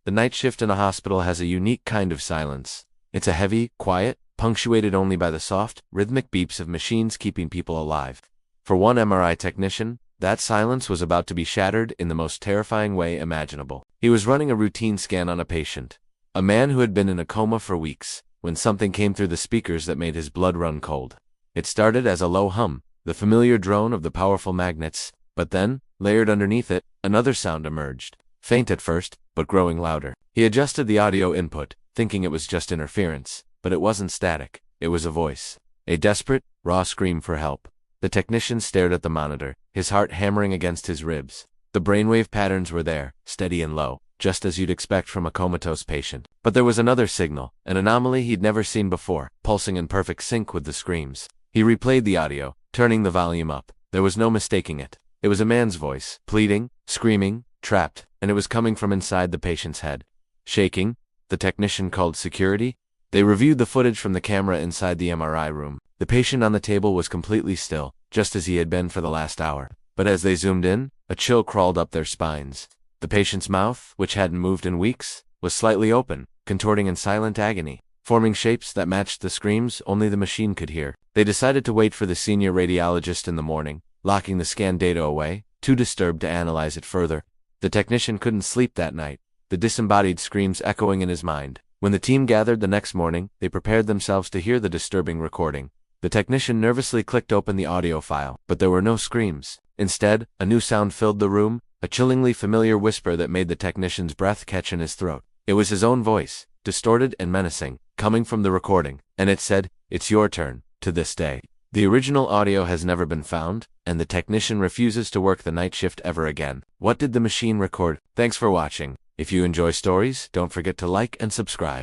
The night shift in a hospital has a unique kind of silence. It's a heavy, quiet, punctuated only by the soft, rhythmic beeps of machines keeping people alive. For one MRI technician, that silence was about to be shattered in the most terrifying way imaginable. He was running a routine scan on a patient, a man who had been in a coma for weeks, when something came through the speakers that made his blood run cold. It started as a low hum, the familiar drone of the powerful magnets, but then, layered underneath it, another sound emerged. Faint at first, but growing louder. He adjusted the audio input, thinking it was just interference, but it wasn't static. It was a voice. A desperate, raw scream for help. The technician stared at the monitor, his heart hammering against his ribs. The brainwave patterns were there, steady and low, just as you'd expect from a comatose patient. But there was another signal, an anomaly he'd never seen before, pulsing in perfect sync with the screams. He replayed the audio, turning the volume up. There was no mistaking it. It was a man's voice, pleading, screaming, trapped, and it was coming from inside the patient's head. Shaking, the technician called security. They reviewed the footage from the camera inside the MRI room. The patient on the table was completely still, just as he had been for the last hour. But as they zoomed in, a chill crawled up their spines. The patient's mouth, which hadn't moved in weeks, was slightly open, contorting in silent agony, forming shapes that matched the screams only the machine could hear. They decided to wait for the senior radiologist in the morning, locking the scan data away, too disturbed to analyze it further. The technician couldn't sleep that night, the disembodied screams echoing in his mind. When the team gathered the next morning, they prepared themselves to hear the disturbing recording. The technician nervously clicked open the audio file, but there were no screams. Instead, a new sound filled the room, a chillingly familiar whisper that made the technician's breath catch in his throat. It was his own voice, distorted and menacing, coming from the recording, and it said, "It's your turn," to this day. The original audio has never been found, and the technician refuses to work the night shift ever again. What did the machine record? Thanks for watching. If you enjoy stories, don't forget to like and subscribe.